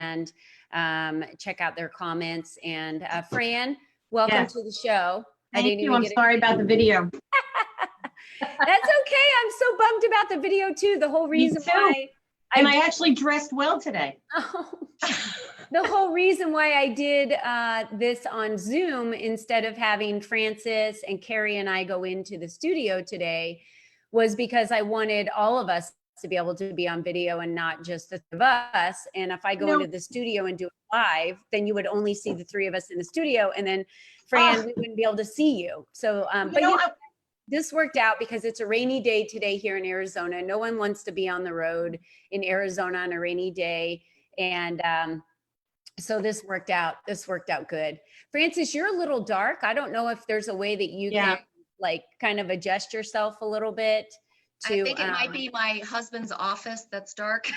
and check out their comments. And Fran, welcome to the show. Thank you. I'm sorry about the video. That's okay. I'm so bummed about the video too. The whole reason why I actually dressed well today. The whole reason why I did this on Zoom instead of having Francis and Carey and I go into the studio today was because I wanted all of us to be able to be on video and not just the three of us. And if I go into the studio and do it live, then you would only see the three of us in the studio, and then Fran, we wouldn't be able to see you. So, this worked out because it's a rainy day today here in Arizona. No one wants to be on the road in Arizona on a rainy day. And so this worked out. This worked out good. Francis, you're a little dark. I don't know if there's a way that you can like kind of adjust yourself a little bit. I think it might be my husband's office that's dark.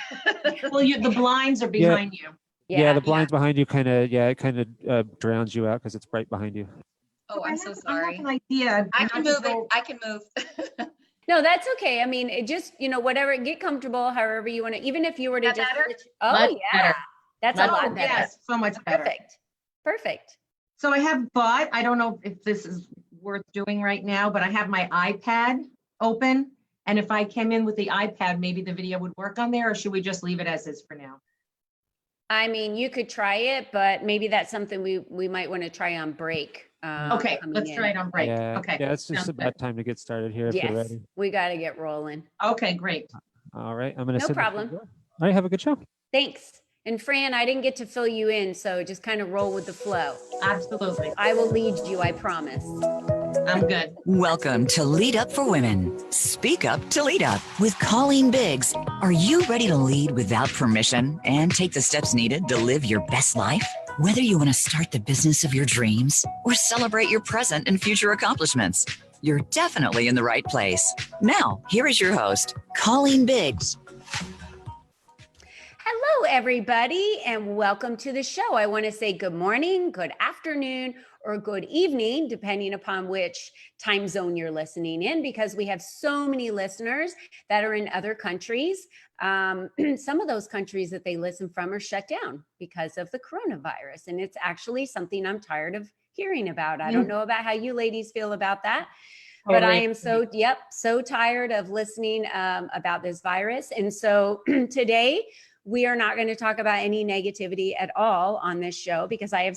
Well, the blinds are behind you. Yeah, the blinds behind you kind of drowns you out because it's bright behind you. Oh, I'm so sorry. I have an idea. I can move it. I can move. No, that's okay. I mean, it just, whatever, get comfortable, however you want to, even if you were to just, much better. That's a lot better. Yes, so much better. Perfect. So I don't know if this is worth doing right now, but I have my iPad open. And if I came in with the iPad, maybe the video would work on there, or should we just leave it as is for now? I mean, you could try it, but maybe that's something we might want to try on break. Okay, let's try it on break. Okay. Yeah, it's just about time to get started here if you're ready. We got to get rolling. Okay, great. All right, I'm going to No problem. All right, have a good show. Thanks. And Fran, I didn't get to fill you in, so just kind of roll with the flow. Absolutely. I will lead you, I promise. I'm good. Welcome to Lead Up for Women. Speak up to lead up with Colleen Biggs. Are you ready to lead without permission and take the steps needed to live your best life? Whether you want to start the business of your dreams or celebrate your present and future accomplishments, you're definitely in the right place. Now, here is your host, Colleen Biggs. Hello, everybody, and welcome to the show. I want to say good morning, good afternoon, or good evening, depending upon which time zone you're listening in, because we have so many listeners that are in other countries. Some of those countries that they listen from are shut down because of the coronavirus. And it's actually something I'm tired of hearing about. I don't know about how you ladies feel about that, but I am so tired of listening about this virus. And so today, we are not going to talk about any negativity at all on this show because I have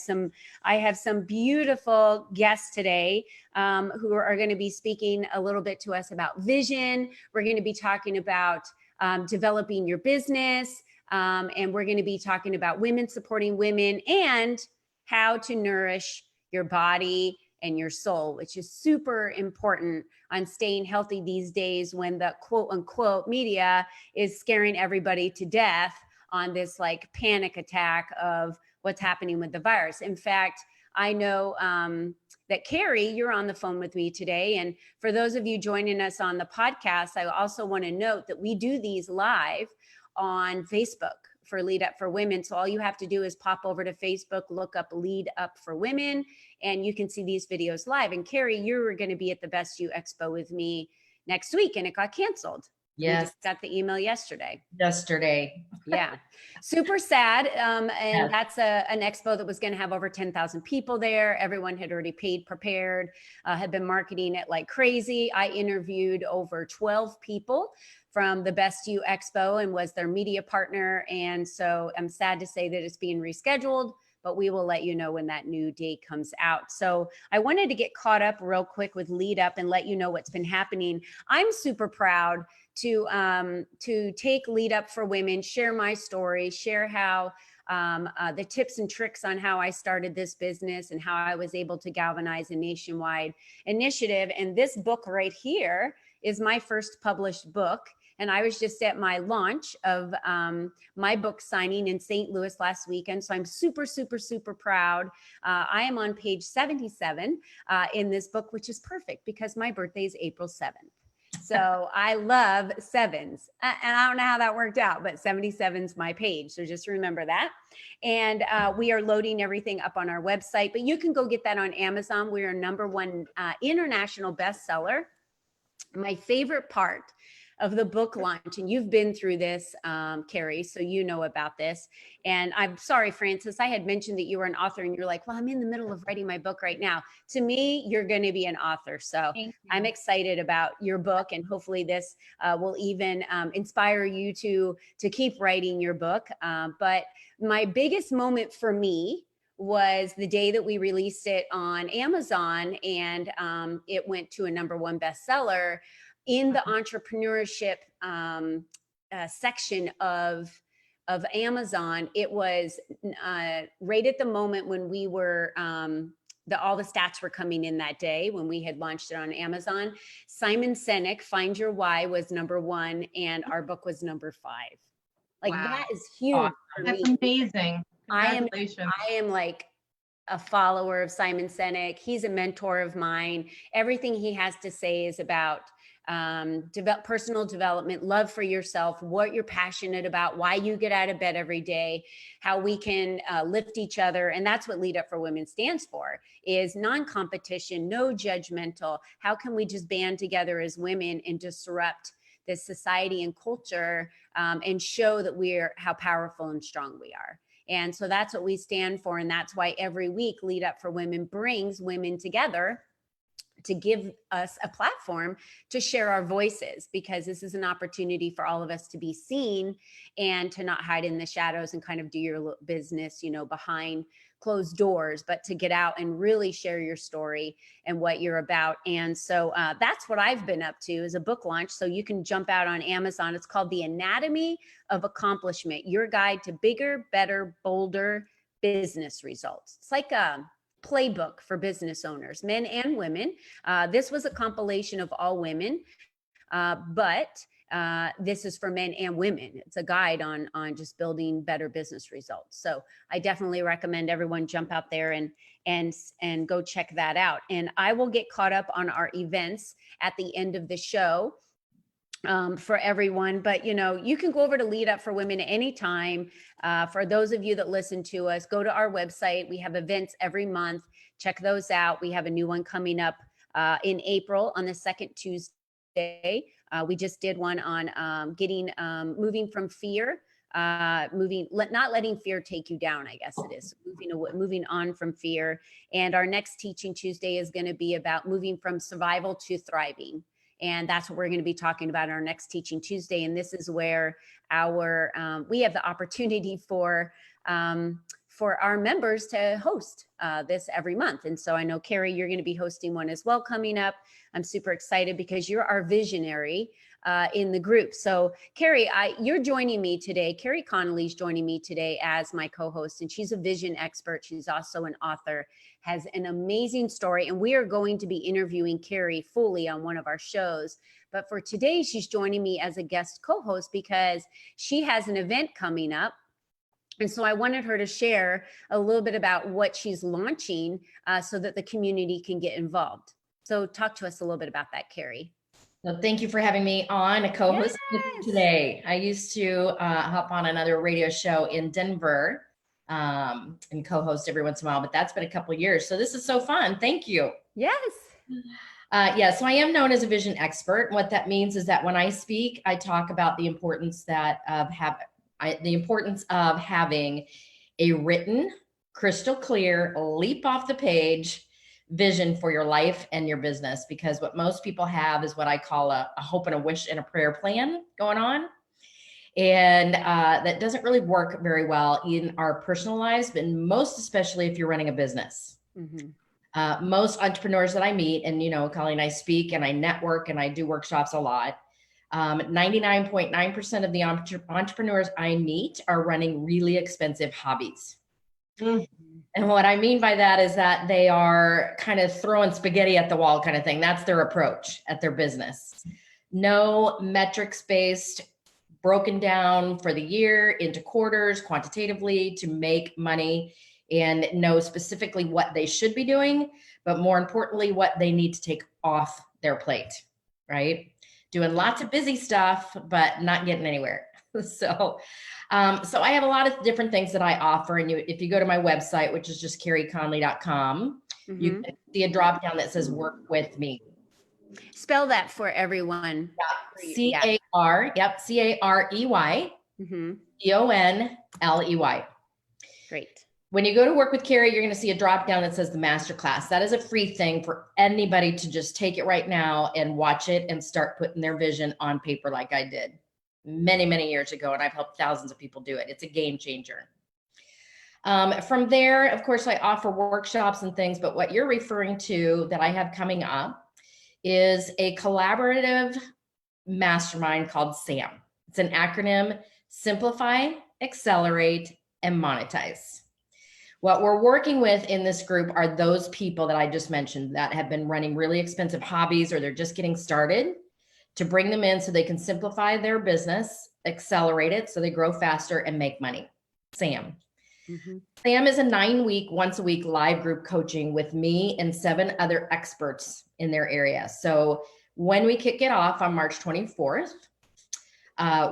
some beautiful guests today who are going to be speaking a little bit to us about vision. We're going to be talking about developing your business, and we're going to be talking about women supporting women and how to nourish your body and your soul, which is super important on staying healthy these days when the quote unquote media is scaring everybody to death on this like panic attack of what's happening with the virus. In fact, I know that Carey, you're on the phone with me today. And for those of you joining us on the podcast, I also want to note that we do these live on Facebook for Lead Up for Women. So all you have to do is pop over to Facebook, look up Lead Up for Women, and you can see these videos live. And Carey, you were going to be at the Best You Expo with me next week, and it got canceled. Yes. We just got the email yesterday. Yeah. Super sad. And that's an expo that was going to have over 10,000 people there. Everyone had already prepared, had been marketing it like crazy. I interviewed over 12 people from the Best You Expo and was their media partner. And so I'm sad to say that it's being rescheduled, but we will let you know when that new date comes out. So I wanted to get caught up real quick with Lead Up and let you know what's been happening. I'm super proud to take Lead Up for Women, share my story, share how the tips and tricks on how I started this business and how I was able to galvanize a nationwide initiative. And this book right here is my first published book. And I was just at my launch of my book signing in St. Louis last weekend. So I'm super, super, super proud. I am on page 77 in this book, which is perfect because my birthday is April 7th. So I love sevens. And I don't know how that worked out, but 77's my page. So just remember that. And we are loading everything up on our website, but you can go get that on Amazon. We are #1 international bestseller. My favorite part of the book launch. And you've been through this, Carey, so you know about this. And I'm sorry, Francis, I had mentioned that you were an author and you're like, well, I'm in the middle of writing my book right now. To me, you're going to be an author. So I'm excited about your book, and hopefully this will even inspire you to keep writing your book. But my biggest moment for me was the day that we released it on Amazon, and it went to a #1 bestseller in the entrepreneurship section of Amazon. It was right at the moment when we were all the stats were coming in that day when we had launched it on Amazon. Simon Sinek, Find Your Why, was #1, and our book was #5. Like, Wow. that is huge for me. That's amazing. I Congratulations. am like a follower of Simon Sinek. He's a mentor of mine. Everything he has to say is about personal development, love for yourself, what you're passionate about, why you get out of bed every day, how we can lift each other. And that's what Lead Up for Women stands for, is non-competition, no judgmental. How can we just band together as women and disrupt this society and culture, and show that how powerful and strong we are. And so that's what we stand for. And that's why every week Lead Up for Women brings women together to give us a platform to share our voices, because this is an opportunity for all of us to be seen and to not hide in the shadows and kind of do your business, behind closed doors, but to get out and really share your story and what you're about. And so that's what I've been up to, is a book launch. So you can jump out on Amazon. It's called The Anatomy of Accomplishment, Your Guide to Bigger, Better, Bolder Business Results. It's like a playbook for business owners, men and women. This was a compilation of all women, but this is for men and women. It's a guide on just building better business results. So I definitely recommend everyone jump out there and go check that out. And I will get caught up on our events at the end of the show for everyone. But you can go over to Lead Up for Women anytime. For those of you that listen to us, go to our website. We have events every month. Check those out. We have a new one coming up in April on the second Tuesday. We just did one on moving from fear, not letting fear take you down, I guess it is. Moving on from fear. And our next Teaching Tuesday is going to be about moving from survival to thriving. And that's what we're going to be talking about in our next Teaching Tuesday. And this is where we have the opportunity for our members to host this every month. And so I know, Carey, you're going to be hosting one as well coming up. I'm super excited because you're our visionary in the group. So Carey, you're joining me today. Carey Conley's joining me today as my co-host, and she's a vision expert. She's also an author, has an amazing story, and we are going to be interviewing Carey fully on one of our shows. But for today, she's joining me as a guest co-host because she has an event coming up. And so I wanted her to share a little bit about what she's launching so that the community can get involved. So talk to us a little bit about that, Carey. So thank you for having me on a co-host with you today. I used to hop on another radio show in Denver and co-host every once in a while, but that's been a couple of years. So this is so fun. Thank you. Yes. So I am known as a vision expert. What that means is that when I speak, I talk about the importance of having a written, crystal clear, leap off the page vision for your life and your business. Because what most people have is what I call a hope and a wish and a prayer plan going on. And that doesn't really work very well in our personal lives, but most especially if you're running a business. Mm-hmm. Most entrepreneurs that I meet, and Colleen and I speak and I network and I do workshops a lot. 99.9% of the entrepreneurs I meet are running really expensive hobbies. Mm-hmm. And what I mean by that is that they are kind of throwing spaghetti at the wall kind of thing. That's their approach at their business. No metrics-based, broken down for the year into quarters quantitatively to make money, and know specifically what they should be doing, but more importantly, what they need to take off their plate, right? Doing lots of busy stuff, but not getting anywhere. So I have a lot of different things that I offer. And if you go to my website, which is just careyconley.com, mm-hmm. you can see a drop down that says work with me. Spell that for everyone. C-A-R, yep, C-A-R-E-Y, Mm-hmm. C-O-N-L-E-Y. Great. When you go to work with Carey, you're going to see a drop down that says the masterclass. That is a free thing for anybody to just take it right now and watch it and start putting their vision on paper like I did many, many years ago. And I've helped thousands of people do it. It's a game changer. From there, of course, I offer workshops and things, but what you're referring to that I have coming up is a collaborative mastermind called SAM. It's an acronym: Simplify, Accelerate, and Monetize. What we're working with in this group are those people that I just mentioned that have been running really expensive hobbies, or they're just getting started, to bring them in so they can simplify their business, accelerate it so they grow faster and make money. SAM. Mm-hmm. SAM is a 9-week, once a week live group coaching with me and 7 other experts in their area. So when we kick it off on March 24th,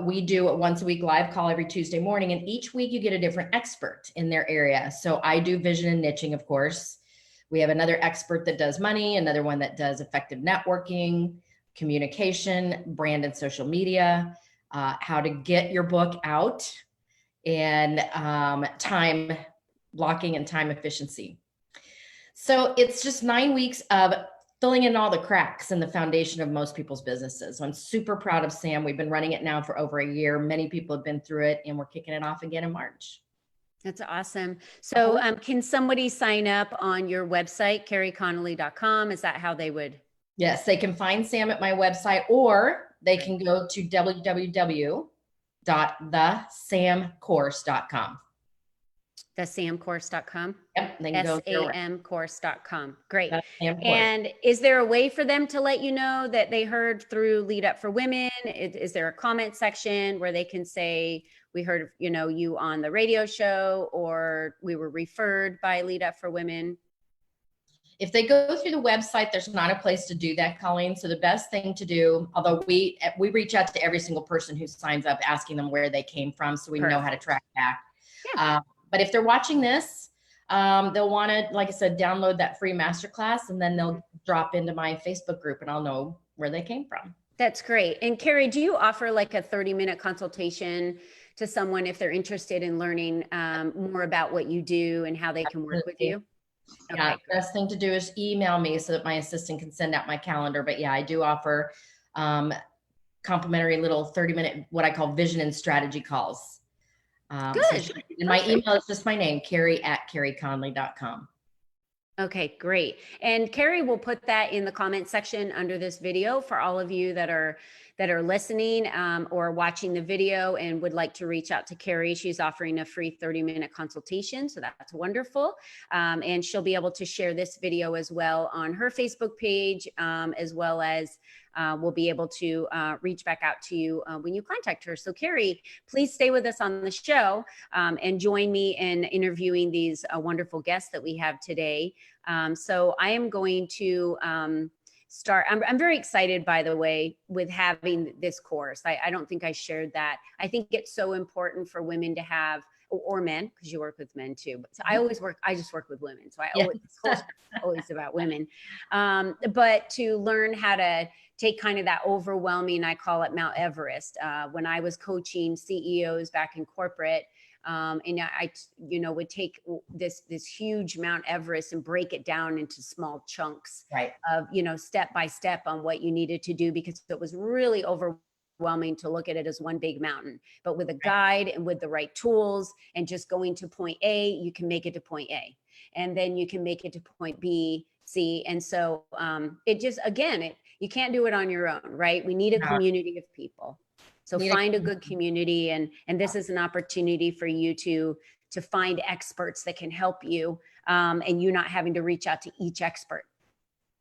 we do a once a week live call every Tuesday morning, and each week you get a different expert in their area. So I do vision and niching, of course. We have another expert that does money, another one that does effective networking, communication, brand and social media, how to get your book out, and time blocking and time efficiency. So it's just 9 weeks of filling in all the cracks in the foundation of most people's businesses. So I'm super proud of SAM. We've been running it now for over a year. Many people have been through it, and we're kicking it off again in March. That's awesome. So can somebody sign up on your website, careyconley.com? Is that how they would? Yes, they can find SAM at my website, or they can go to www.thesamcourse.com. Thesamcourse.com? Yep, they can go there. samcourse.com. Great. And And is there a way for them to let you know that they heard through Lead Up for Women? Is there a comment section where they can say, we heard, you on the radio show, or we were referred by Lead Up for Women? If they go through the website, there's not a place to do that, Colleen. So the best thing to do, although we reach out to every single person who signs up, asking them where they came from, so we know how to track back. Yeah. But if they're watching this, they'll want to, like I said, download that free masterclass, and then they'll drop into my Facebook group, and I'll know where they came from. That's great. And Carey, do you offer like a 30-minute consultation to someone if they're interested in learning more about what you do and how they can work with you? Yeah, Okay. the best thing to do is email me so that my assistant can send out my calendar. But yeah, I do offer complimentary little 30-minute, what I call vision and strategy calls. Good. And my email is just my name, Carey@careyconley.com. Okay, great. And Carey will put that in the comment section under this video for all of you that are listening or watching the video and would like to reach out to Carey. She's offering a free 30-minute consultation, so that's wonderful. And she'll be able to share this video as well on her Facebook page, as well as we'll be able to reach back out to you when you contact her. So Carey, please stay with us on the show and join me in interviewing these wonderful guests that we have today. So I am going to start. I'm very excited, by the way, with having this course. I don't think I shared that. I think it's so important for women to have, or men, because you work with men too. But so I just work with women. So always about women. But to learn how to take kind of that overwhelming, I call it Mount Everest. When I was coaching CEOs back in corporate, and I would take this huge Mount Everest and break it down into small chunks of, step by step on what you needed to do, because it was really overwhelming to look at it as one big mountain. But with a guide and with the right tools and just going to point A, you can make it to point A, and then you can make it to point B, C. And so it just, again, you can't do it on your own, right? We need a community of people. So find a good community, and this is an opportunity for you to find experts that can help you, and you not having to reach out to each expert.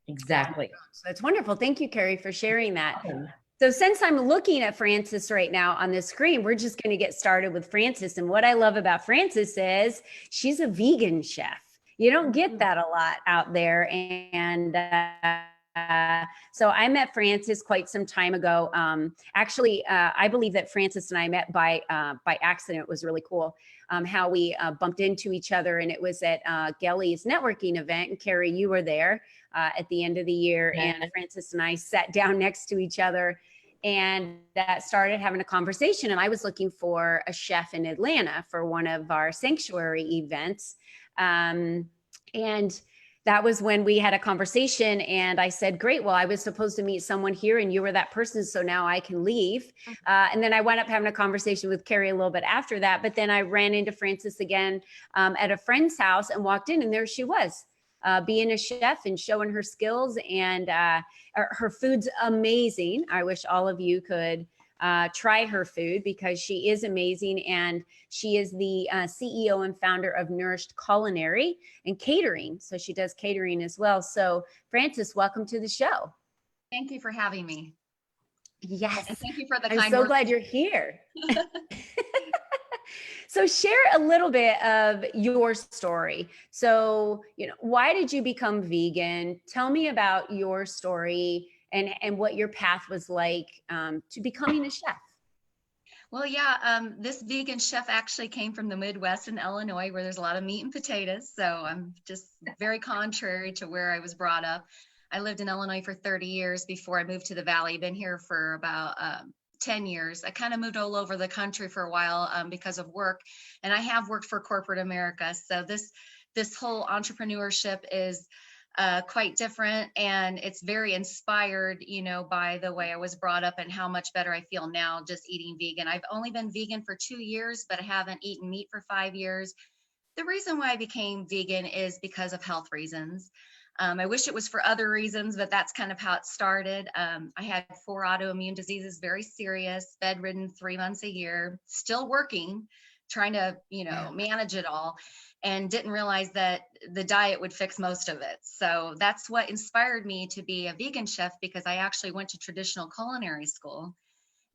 Exactly. So it's wonderful. Thank you, Carey, for sharing that. So since I'm looking at Frances right now on the screen, we're just going to get started with Frances. And what I love about Frances is she's a vegan chef. You don't get that a lot out there, and so I met Francis quite some time ago. Actually, I believe that Francis and I met by accident. It was really cool how we bumped into each other, and it was at Gelly's networking event. And Carey, you were there at the end of the year, and Francis and I sat down next to each other and started having a conversation. And I was looking for a chef in Atlanta for one of our sanctuary events. And that was when we had a conversation, and I said, great, well, I was supposed to meet someone here and you were that person, so now I can leave. And then I wound up having a conversation with Carey a little bit after that, but then I ran into Francis again at a friend's house and walked in, and there she was, being a chef and showing her skills, and her food's amazing. I wish all of you could try her food because she is amazing. And she is the CEO and founder of Nourish'd Culinary and Catering. So she does catering as well. So Francis, welcome to the show. Thank you for having me. Yes. And thank you for the I'm kind so words. glad you're here. So share a little bit of your story. So, why did you become vegan? Tell me about your story and what your path was like to becoming a chef. Well, yeah, this vegan chef actually came from the Midwest in Illinois, where there's a lot of meat and potatoes. So I'm just very contrary to where I was brought up. I lived in Illinois for 30 years before I moved to the Valley. Been here for about 10 years. I kind of moved all over the country for a while because of work, and I have worked for corporate America. So this whole entrepreneurship is quite different, and it's very inspired, by the way I was brought up and how much better I feel now just eating vegan. I've only been vegan for 2 years, but I haven't eaten meat for 5 years. The reason why I became vegan is because of health reasons. I wish it was for other reasons, but that's kind of how it started. I had 4 autoimmune diseases, very serious, bedridden 3 months a year, still working, trying to, manage it all, and didn't realize that the diet would fix most of it. So that's what inspired me to be a vegan chef, because I actually went to traditional culinary school.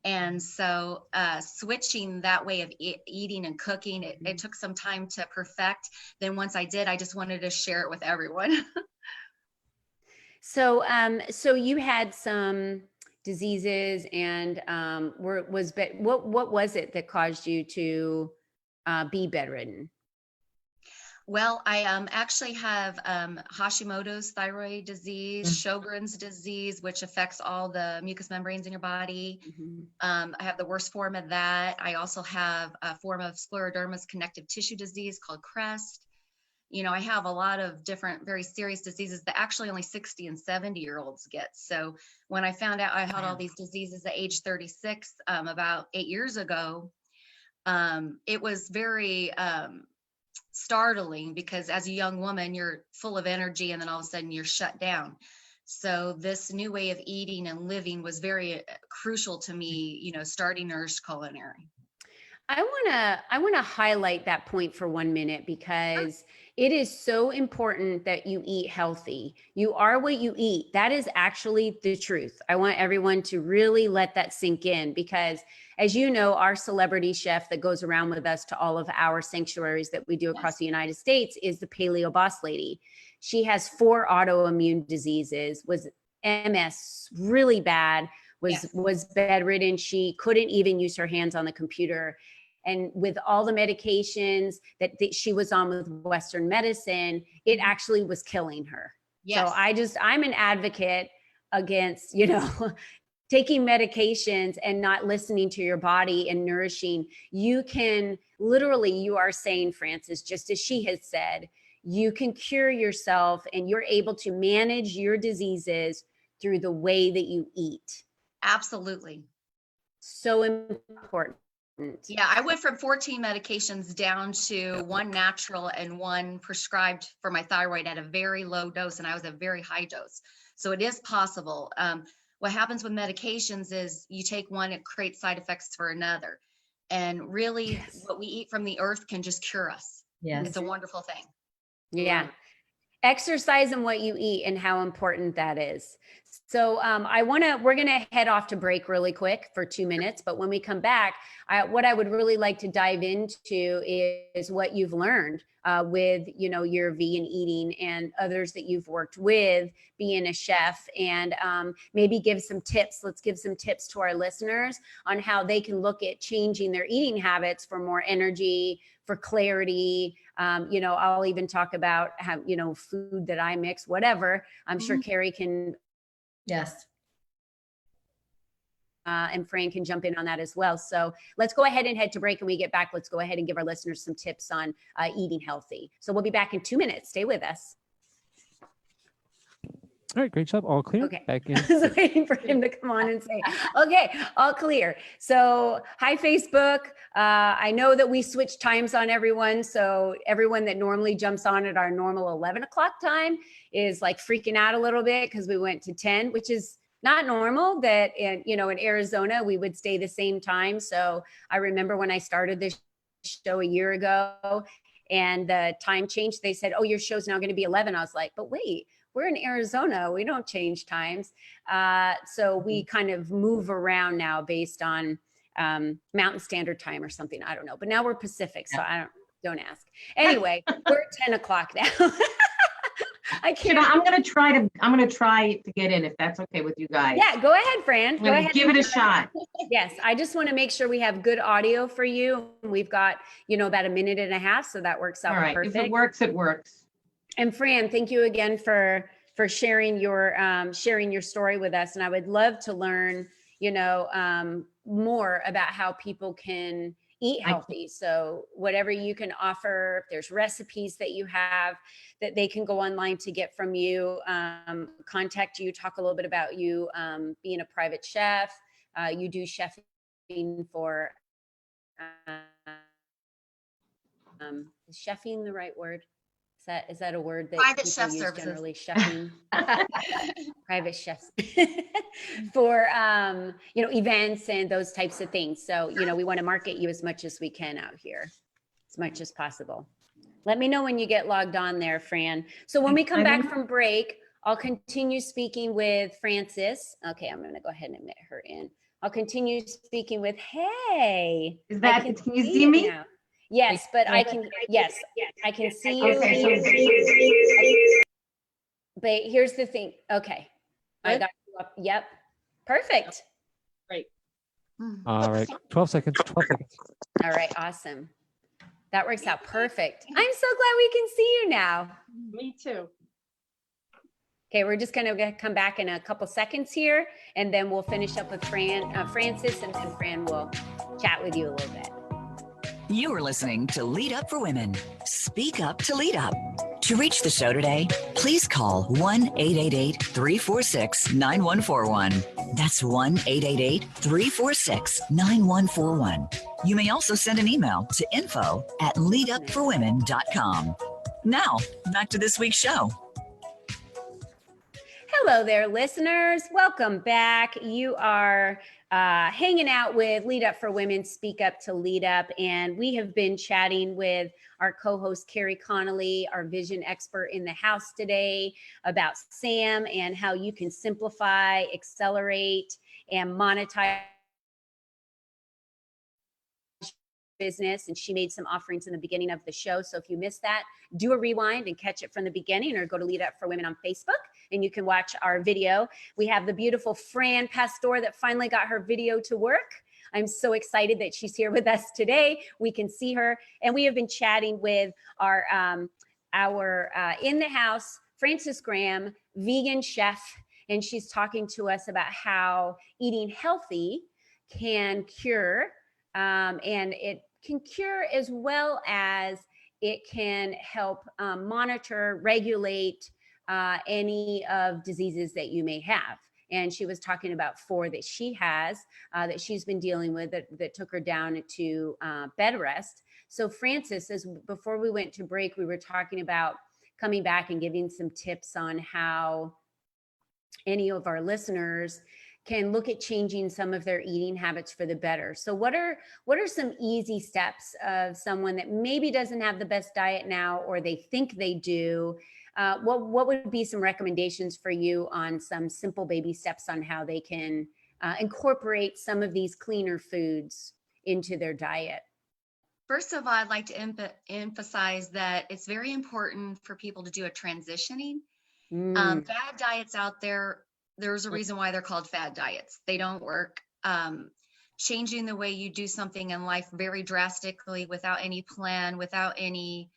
And so switching that way of eating and cooking, it took some time to perfect. Then once I did, I just wanted to share it with everyone. So, so you had some diseases, and what was it that caused you to be bedridden? Well, I actually have Hashimoto's thyroid disease, Sjogren's disease, which affects all the mucous membranes in your body. I have the worst form of that. I also have a form of scleroderma's connective tissue disease called CREST. I have a lot of different very serious diseases that actually only 60 and 70-year-olds get. So when I found out I had all these diseases at age 36, about 8 years ago, it was very startling, because as a young woman, you're full of energy, and then all of a sudden you're shut down. So this new way of eating and living was very crucial to me, starting Nourish'd Culinary. I want to highlight that point for 1 minute, because it is so important that you eat healthy. You are what you eat. That is actually the truth. I want everyone to really let that sink in, because as you know, our celebrity chef that goes around with us to all of our sanctuaries that we do across the United States is the Paleo Boss Lady. She has 4 autoimmune diseases, was MS really bad, was bedridden. She couldn't even use her hands on the computer. And with all the medications that she was on with Western medicine, it actually was killing her. Yes. So I'm an advocate against, taking medications and not listening to your body and nourishing. You can literally, you are saying, Francis, just as she has said, you can cure yourself, and you're able to manage your diseases through the way that you eat. Absolutely. So important. Yeah, I went from 14 medications down to 1 natural and 1 prescribed for my thyroid at a very low dose, and I was a very high dose. So it is possible. What happens with medications is you take one, it creates side effects for another. And really, what we eat from the earth can just cure us. Yes. It's a wonderful thing. Yeah. Exercise and what you eat and how important that is. So we're going to head off to break really quick for 2 minutes. But when we come back, what I would really like to dive into is what you've learned with, your vegan eating and others that you've worked with being a chef, and maybe give some tips. Let's give some tips to our listeners on how they can look at changing their eating habits for more energy, for clarity. I'll even talk about how, food that I mix, whatever. I'm sure Carey can. Yes. And Fran can jump in on that as well. So let's go ahead and head to break. And we get back, let's go ahead and give our listeners some tips on eating healthy. So we'll be back in 2 minutes. Stay with us. All right, great job. All clear. Okay. Back in. I was waiting for him to come on and say, okay, all clear. So hi, Facebook. I know that we switched times on everyone. So everyone that normally jumps on at our normal 11 o'clock time is like freaking out a little bit because we went to 10, which is not normal. That in Arizona, we would stay the same time. So I remember when I started this show a year ago and the time changed, they said, oh, your show's now going to be 11. I was like, but wait, we're in Arizona. We don't change times. So we kind of move around now based on Mountain Standard Time or something. I don't know. But now we're Pacific. So don't ask. Anyway, we're at 10 o'clock now. I can't. I'm going to try to get in if that's okay with you guys. Yeah, go ahead, Fran. Go ahead. Give it a shot. Yes. I just want to make sure we have good audio for you. We've got, about a minute and a half. So that works out All right. perfect. If it works, it works. And Fran, thank you again for sharing your story with us. And I would love to learn, more about how people can eat healthy. So whatever you can offer, if there's recipes that you have that they can go online to get from you, contact you, talk a little bit about you being a private chef. You do chefing for, is chefing the right word? Is that a word that Private people chef use services. generally? Chefing, private chefs for events and those types of things. So we want to market you as much as we can out here, as much as possible. Let me know when you get logged on there, Fran. So when we come back from break, I'll continue speaking with Frances. Okay, I'm going to go ahead and admit her in. I'll continue speaking with. Hey, can you see me? Now. Yes, but I can see you. Okay, But here's the thing. Okay. I got you up. Yep. Perfect. Great. All right. 12 seconds. 12 seconds. All right. Awesome. That works out perfect. I'm so glad we can see you now. Me too. Okay. We're just going to come back in a couple seconds here, and then we'll finish up with Frances, and then Fran will chat with you a little bit. You are listening to Lead Up for Women. Speak up to lead up. To reach the show today, please call 1-888-346-9141. That's 1-888-346-9141. You may also send an email to info@leadupforwomen.com. Now, back to this week's show. Hello there, listeners. Welcome back. You are hanging out with Lead Up for Women, Speak Up to Lead Up. And we have been chatting with our co-host, Carey Conley, our vision expert in the house today, about SAM and how you can simplify, accelerate, and monetize business. And she made some offerings in the beginning of the show. So if you missed that, do a rewind and catch it from the beginning, or go to Lead Up for Women on Facebook and you can watch our video. We have the beautiful Fran Pastor that finally got her video to work. I'm so excited that she's here with us today. We can see her, and we have been chatting with our in the house, Frances Graham, vegan chef, and she's talking to us about how eating healthy can cure, and it can cure as well as it can help monitor, regulate any of diseases that you may have. And she was talking about 4 that she has, that she's been dealing with that took her down to bed rest. So Frances, before we went to break, we were talking about coming back and giving some tips on how any of our listeners can look at changing some of their eating habits for the better. So what are some easy steps of someone that maybe doesn't have the best diet now, or they think they do, what would be some recommendations for you on some simple baby steps on how they can incorporate some of these cleaner foods into their diet? First of all, I'd like to emphasize that it's very important for people to do a transitioning. Fad diets out there, there's a reason why they're called fad diets. They don't work. Changing the way you do something in life very drastically without any plan, without any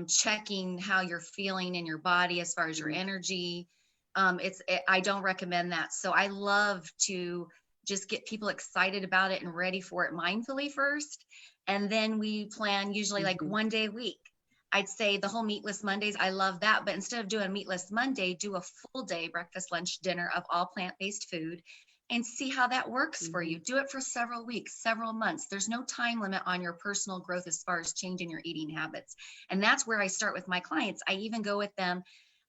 checking how you're feeling in your body as far as your energy. I don't recommend that. So I love to just get people excited about it and ready for it mindfully first. And then we plan usually like one day a week. I'd say the whole meatless Mondays, I love that. But instead of doing a meatless Monday, do a full day, breakfast, lunch, dinner of all plant-based food and see how that works for you. Do it for several weeks, several months. There's no time limit on your personal growth as far as changing your eating habits. And that's where I start with my clients. I even go with them.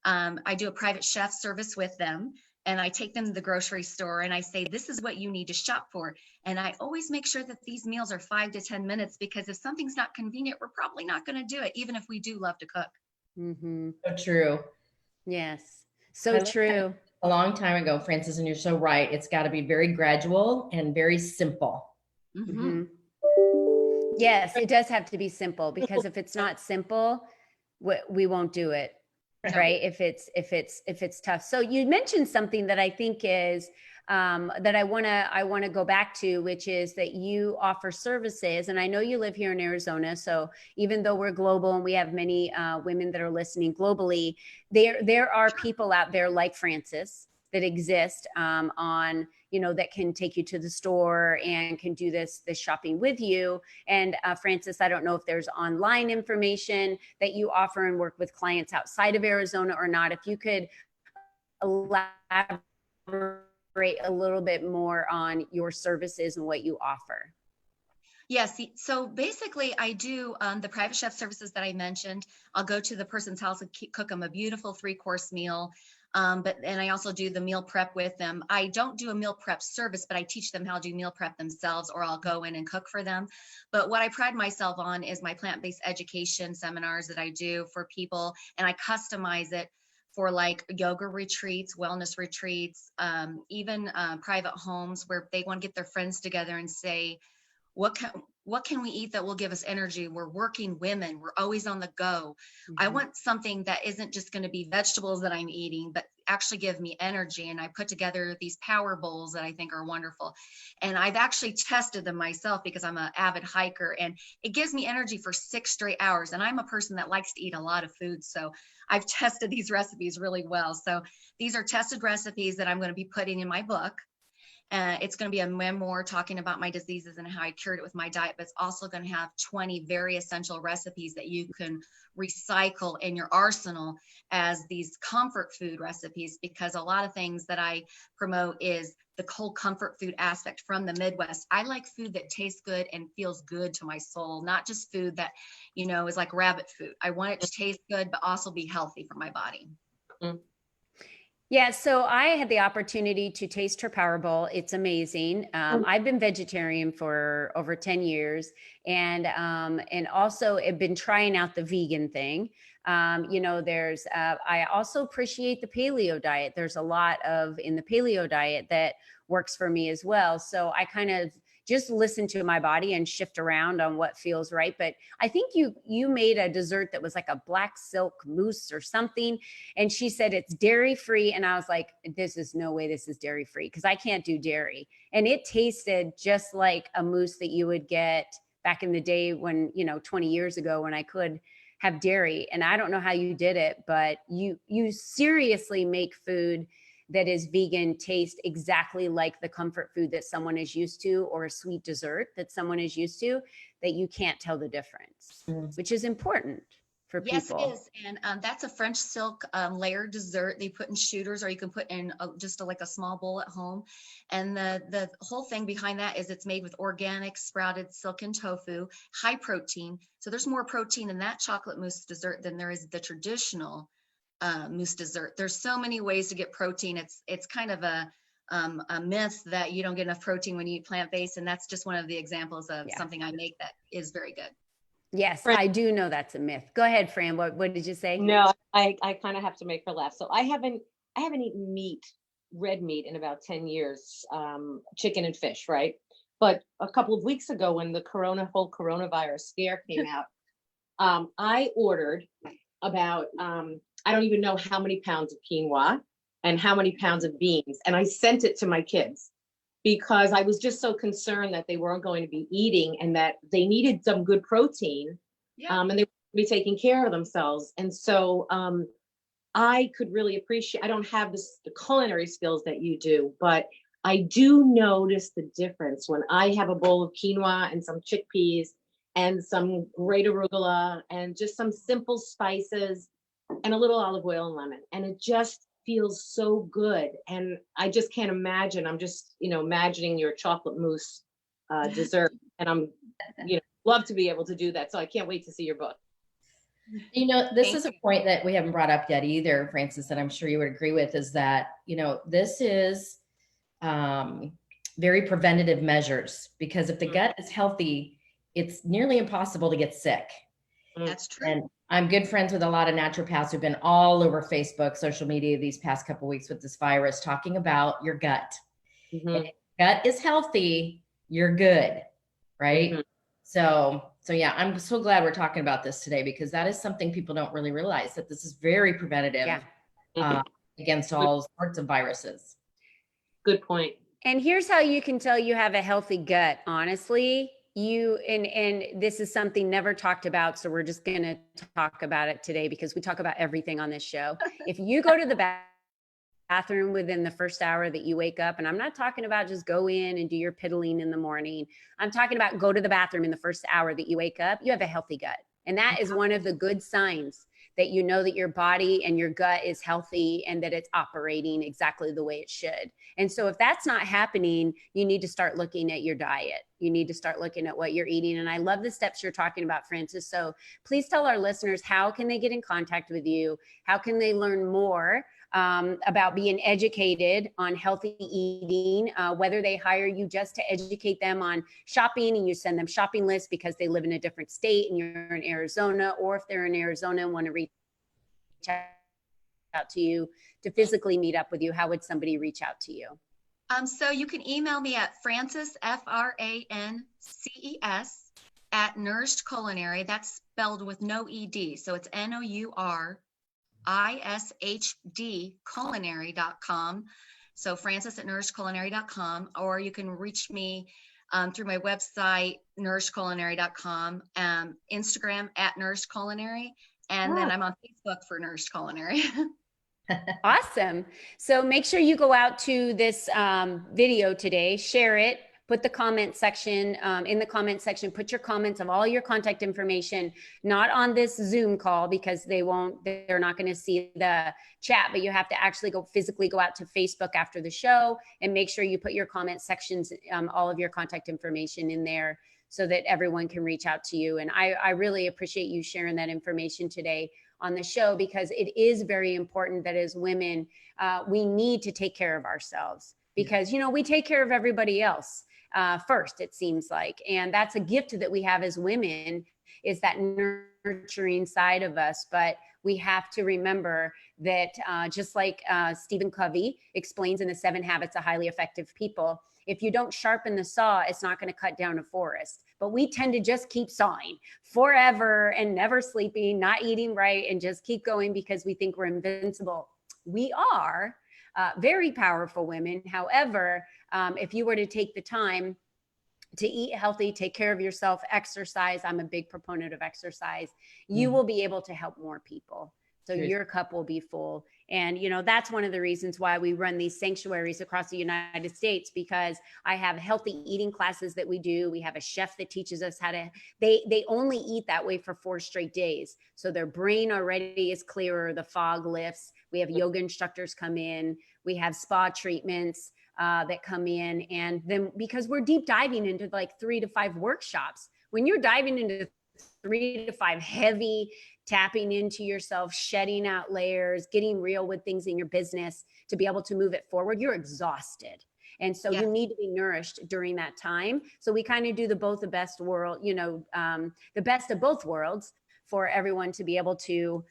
I do a private chef service with them. And I take them to the grocery store and I say, this is what you need to shop for. And I always make sure that these meals are 5 to 10 minutes, because if something's not convenient, we're probably not going to do it, even if we do love to cook. So true. Yes. So true. A long time ago, Frances, and you're so right. It's got to be very gradual and very simple. Yes, it does have to be simple, because if it's not simple, we won't do it. Right. If it's tough. So you mentioned something that I think is that I want to go back to, which is that you offer services. And I know you live here in Arizona. So even though we're global and we have many women that are listening globally, there are people out there like Frances that exist on, that can take you to the store and can do this shopping with you. And Frances, I don't know if there's online information that you offer and work with clients outside of Arizona or not. If you could elaborate a little bit more on your services and what you offer. Yes. So basically I do the private chef services that I mentioned. I'll go to the person's house and cook them a beautiful 3-course meal. And I also do the meal prep with them. I don't do a meal prep service, but I teach them how to do meal prep themselves, or I'll go in and cook for them. But what I pride myself on is my plant-based education seminars that I do for people, and I customize it for like yoga retreats, wellness retreats, even private homes where they want to get their friends together and say, what can we eat that will give us energy? We're working women. We're always on the go. I want something that isn't just going to be vegetables that I'm eating, but actually give me energy. And I put together these power bowls that I think are wonderful. And I've actually tested them myself because I'm an avid hiker, and it gives me energy for 6 straight hours. And I'm a person that likes to eat a lot of food. So I've tested these recipes really well. So these are tested recipes that I'm going to be putting in my book. It's going to be a memoir talking about my diseases and how I cured it with my diet, but it's also going to have 20 very essential recipes that you can recycle in your arsenal as these comfort food recipes, because a lot of things that I promote is the whole comfort food aspect from the Midwest. I like food that tastes good and feels good to my soul, not just food that, is like rabbit food. I want it to taste good, but also be healthy for my body. Yeah, so I had the opportunity to taste her Power Bowl. It's amazing. I've been vegetarian for over 10 years, and also have been trying out the vegan thing. I also appreciate the paleo diet. There's a lot in the paleo diet that works for me as well. So I kind of just listen to my body and shift around on what feels right. But I think you made a dessert that was like a black silk mousse or something. And she said it's dairy free. And I was like, this is no way this is dairy free, because I can't do dairy. And it tasted just like a mousse that you would get back in the day when, 20 years ago, when I could have dairy. And I don't know how you did it, but you seriously make food that is vegan taste exactly like the comfort food that someone is used to, or a sweet dessert that someone is used to, that you can't tell the difference, which is important for people. Yes, it is. And that's a French silk layered dessert they put in shooters, or you can put in like a small bowl at home. And the whole thing behind that is it's made with organic sprouted silken tofu, high protein. So there's more protein in that chocolate mousse dessert than there is the traditional mousse dessert. There's so many ways to get protein. It's kind of a myth that you don't get enough protein when you eat plant-based, and that's just one of the examples of something I make that is very good. Yes, Fran- I do know that's a myth. Go ahead, Fran. What did you say? No, I kind of have to make her laugh. So I haven't eaten meat, red meat, in about 10 years, chicken and fish, right? But a couple of weeks ago, when the whole coronavirus scare came out, I ordered about, I don't even know how many pounds of quinoa and how many pounds of beans. And I sent it to my kids because I was just so concerned that they weren't going to be eating and that they needed some good protein. Yeah. And they were be taking care of themselves. And so I could really appreciate, I don't have the culinary skills that you do, but I do notice the difference when I have a bowl of quinoa and some chickpeas and some great arugula and just some simple spices and a little olive oil and lemon. And it just feels so good. And I just can't imagine, I'm just, imagining your chocolate mousse dessert. And I'm, love to be able to do that. So I can't wait to see your book. This Thank is a you. point that we haven't brought up yet either, Francis, that I'm sure you would agree with, is that, this is very preventative measures, because if the gut is healthy, it's nearly impossible to get sick. That's true. And I'm good friends with a lot of naturopaths who've been all over Facebook, social media these past couple of weeks with this virus, talking about your gut. Mm-hmm. And if your gut is healthy, you're good, right? Mm-hmm. So yeah, I'm so glad we're talking about this today, because that is something people don't really realize, that this is very preventative against all sorts of viruses. Good point. And here's how you can tell you have a healthy gut. Honestly, and this is something never talked about, so we're just going to talk about it today because we talk about everything on this show. If you go to the bathroom within the first hour that you wake up, and I'm not talking about just go in and do your piddling in the morning. I'm talking about go to the bathroom in the first hour that you wake up, you have a healthy gut. And that is one of the good signs that you know that your body and your gut is healthy and that it's operating exactly the way it should. And so if that's not happening, you need to start looking at your diet. You need to start looking at what you're eating. And I love the steps you're talking about, Francis. So please tell our listeners, how can they get in contact with you? How can they learn more about being educated on healthy eating, whether they hire you just to educate them on shopping and you send them shopping lists because they live in a different state and you're in Arizona, or if they're in Arizona and want to reach out to you to physically meet up with you, how would somebody reach out to you? So you can email me at Frances, FRANCES, at Nourish'd Culinary. That's spelled with no ED. So it's NOURISHD culinary.com. So Frances at nourishedculinary.com, or you can reach me through my website, nourishedculinary.com, Instagram at Nourish'd Culinary, and then I'm on Facebook for Nourish'd Culinary. Awesome. So make sure you go out to this video today, share it, put the comment section, in the comment section, put your comments of all your contact information, not on this Zoom call because they're not going to see the chat, but you have to actually physically go out to Facebook after the show and make sure you put your comment sections, all of your contact information in there so that everyone can reach out to you. And I really appreciate you sharing that information today on the show, because it is very important that as women, we need to take care of ourselves, because, we take care of everybody else first, it seems like. And that's a gift that we have as women, is that nurturing side of us. But we have to remember that just like Stephen Covey explains in the 7 Habits of Highly Effective People, if you don't sharpen the saw, it's not going to cut down a forest. But we tend to just keep sawing forever and never sleeping, not eating right, and just keep going because we think we're invincible. We are very powerful women. However, if you were to take the time to eat healthy, take care of yourself, exercise, I'm a big proponent of exercise, you will be able to help more people. So your cup will be full. And, that's one of the reasons why we run these sanctuaries across the United States, because I have healthy eating classes that we do. We have a chef that teaches us how to, they only eat that way for 4 straight days. So their brain already is clearer. The fog lifts. We have yoga instructors come in. We have spa treatments that come in. And then because we're deep diving into like 3 to 5 workshops, when you're diving into 3 to 5 heavy, tapping into yourself, shedding out layers, getting real with things in your business to be able to move it forward, you're exhausted. And so Yes. you need to be nourished during that time. So we kind of do the best world, the best of both worlds for everyone to be able to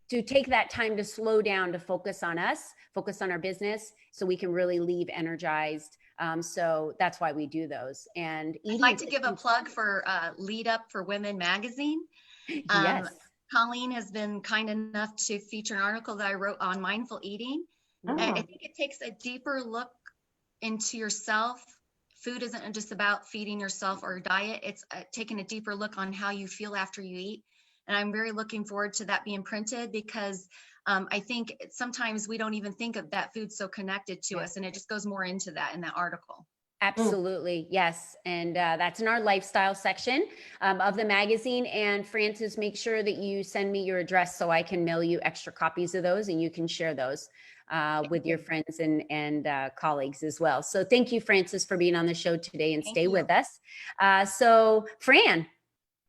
take that time to slow down, to focus on us, focus on our business, so we can really leave energized. So that's why we do those. And I'd like to give a plug for Lead Up for Women magazine. Yes. Colleen has been kind enough to feature an article that I wrote on mindful eating. I think it takes a deeper look into yourself. Food isn't just about feeding yourself or your diet. It's taking a deeper look on how you feel after you eat. And I'm very looking forward to that being printed, because I think sometimes we don't even think of that food so connected to us. And it just goes more into that in that article. Absolutely. Yes. And that's in our lifestyle section of the magazine. And Frances, make sure that you send me your address so I can mail you extra copies of those, and you can share those with your friends and colleagues as well. So thank you, Frances, for being on the show today, and stay with us. So Fran,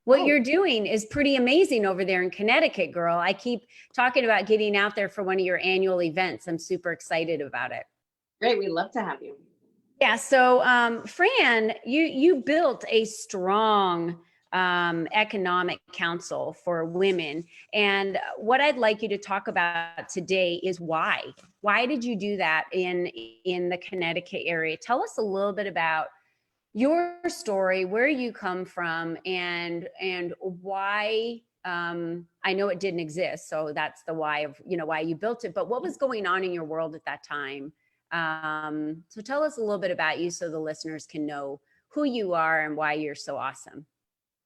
what you're doing is pretty amazing over there in Connecticut, girl. I keep talking about getting out there for one of your annual events. I'm super excited about it. Great. We'd love to have you. Yeah. So, Fran, you built a strong economic council for women. And what I'd like you to talk about today is why. Why did you do that in the Connecticut area? Tell us a little bit about your story, where you come from, and why. I know it didn't exist, so that's the why of why you built it. But what was going on in your world at that time? So tell us a little bit about you, so the listeners can know who you are and why you're so awesome.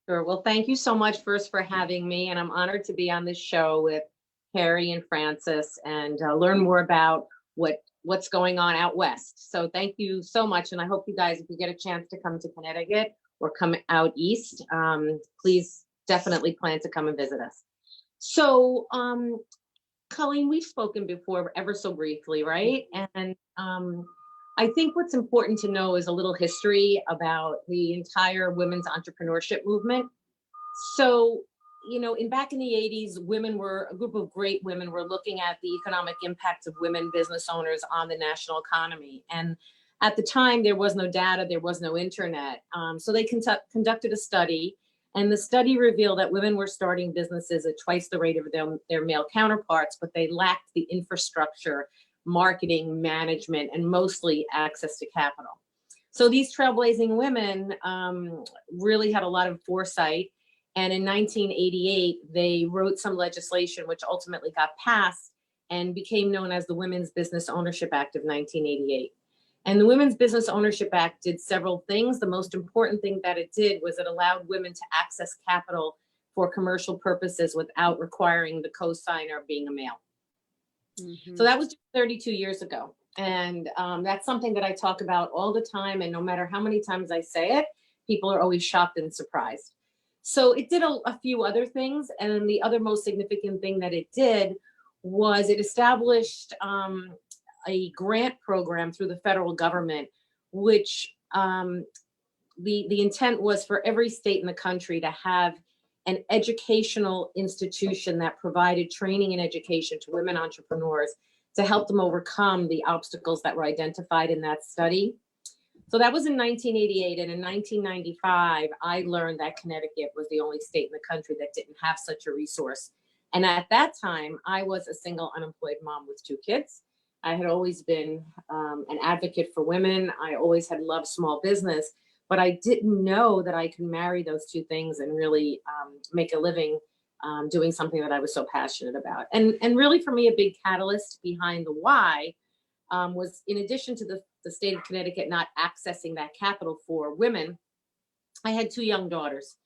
Sure. Well, thank you so much first for having me, and I'm honored to be on this show with Carey and Frances and learn more about what's going on out west. So thank you so much. And I hope you guys, if you get a chance to come to Connecticut or come out east, please definitely plan to come and visit us. So, Colleen, we've spoken before ever so briefly, right? And I think what's important to know is a little history about the entire women's entrepreneurship movement. So, back in the 80s, a group of great women were looking at the economic impact of women business owners on the national economy. And at the time, there was no data, there was no internet. So they conducted a study, and the study revealed that women were starting businesses at twice the rate of their male counterparts, but they lacked the infrastructure, marketing, management, and mostly access to capital. So these trailblazing women really had a lot of foresight. And in 1988, they wrote some legislation which ultimately got passed and became known as the Women's Business Ownership Act of 1988. And the Women's Business Ownership Act did several things. The most important thing that it did was it allowed women to access capital for commercial purposes without requiring the co-signer being a male. Mm-hmm. So that was 32 years ago. And that's something that I talk about all the time. And no matter how many times I say it, people are always shocked and surprised. So it did a few other things. And the other most significant thing that it did was it established a grant program through the federal government, which the intent was for every state in the country to have an educational institution that provided training and education to women entrepreneurs to help them overcome the obstacles that were identified in that study. So that was in 1988. And in 1995, I learned that Connecticut was the only state in the country that didn't have such a resource. And at that time, I was a single unemployed mom with 2 kids. I had always been an advocate for women. I always had loved small business, but I didn't know that I could marry those 2 things and really make a living doing something that I was so passionate about. And really for me, a big catalyst behind the why was, in addition to the state of Connecticut not accessing that capital for women, I had 2 young daughters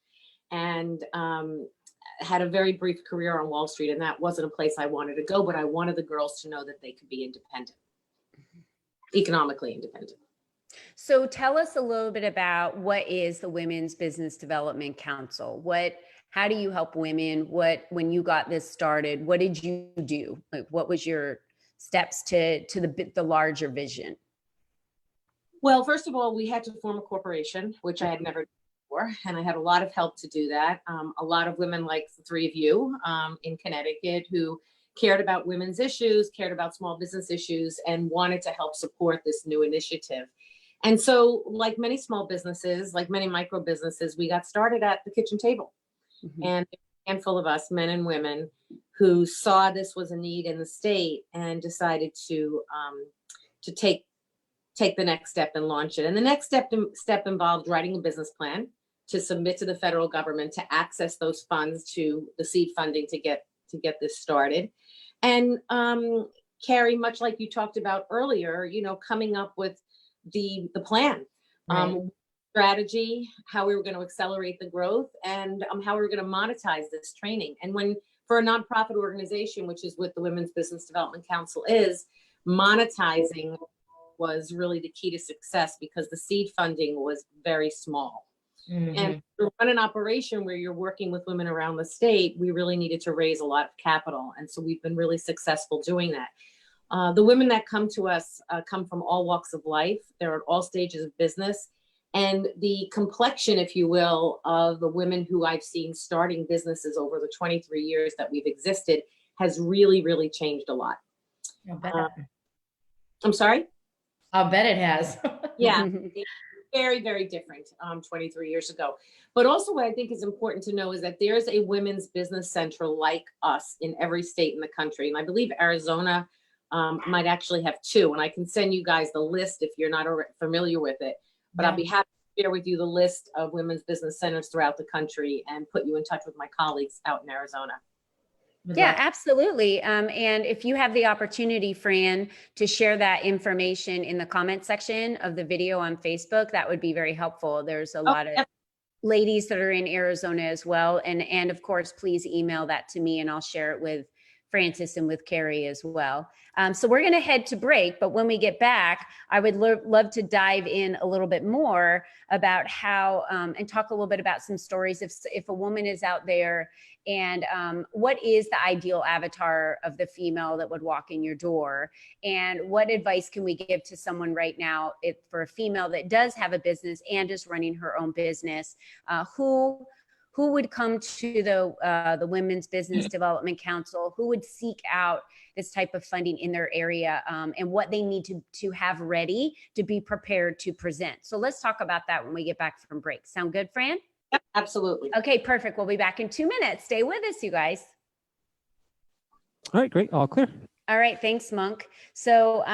and had a very brief career on Wall Street. And that wasn't a place I wanted to go, but I wanted the girls to know that they could be independent, economically independent. So tell us a little bit about what is the Women's Business Development Council? How do you help women? When you got this started, what did you do? Like, what was your steps to the larger vision? Well, first of all, we had to form a corporation, which I had never done before, and I had a lot of help to do that. A lot of women like the 3 of you in Connecticut who cared about women's issues, cared about small business issues, and wanted to help support this new initiative. And so, like many small businesses, like many micro businesses, we got started at the kitchen table. Mhm. And a handful of us, men and women, who saw this was a need in the state and decided to take the next step and launch it. And the next step involved writing a business plan to submit to the federal government to access those funds, to the seed funding to get this started. And Carrie, much like you talked about earlier, coming up with the plan, Right. strategy, how we were going to accelerate the growth, and how we were going to monetize this training. And for a nonprofit organization, which is what the Women's Business Development Council is, monetizing was really the key to success because the seed funding was very small. Mhm. And to run an operation where you're working with women around the state, we really needed to raise a lot of capital. And so we've been really successful doing that. The women that come to us come from all walks of life. They're at all stages of business. And the complexion, if you will, of the women who I've seen starting businesses over the 23 years that we've existed has really, really changed a lot. I'll bet. I'm sorry? I'll bet it has. Yeah, very, very different 23 years ago. But also what I think is important to know is that there's a women's business center like us in every state in the country. And I believe Arizona might actually have 2. And I can send you guys the list if you're not familiar with it. But I'll be happy to share with you the list of women's business centers throughout the country and put you in touch with my colleagues out in Arizona. Yeah, absolutely. And if you have the opportunity, Fran, to share that information in the comment section of the video on Facebook, that would be very helpful. There's a lot of ladies that are in Arizona as well. And of course, please email that to me and I'll share it with Francis and with Carrie as well. So we're going to head to break, but when we get back, I would love to dive in a little bit more about how, and talk a little bit about some stories if a woman is out there and what is the ideal avatar of the female that would walk in your door, and what advice can we give to someone right now for a female that does have a business and is running her own business, who would come to the Women's Business Development Council, who would seek out this type of funding in their area, and what they need to have ready to be prepared to present. So let's talk about that when we get back from break. Sound good, Fran? Yep, absolutely. Okay, perfect. We'll be back in 2 minutes. Stay with us, you guys. All right, great. All clear. All right. Thanks, Monk. So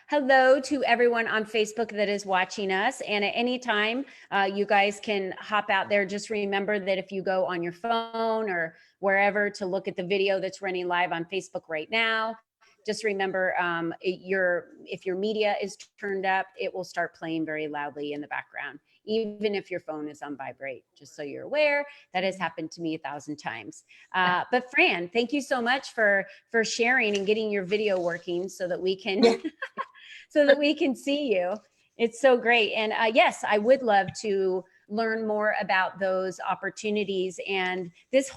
hello to everyone on Facebook that is watching us. And at any time, you guys can hop out there. Just remember that if you go on your phone or wherever to look at the video that's running live on Facebook right now, just remember if your media is turned up, it will start playing very loudly in the background, even if your phone is on vibrate, just so you're aware. That has happened to me 1,000 times. But Fran, thank you so much for sharing and getting your video working so that we can see you. It's so great. And yes, I would love to learn more about those opportunities. And this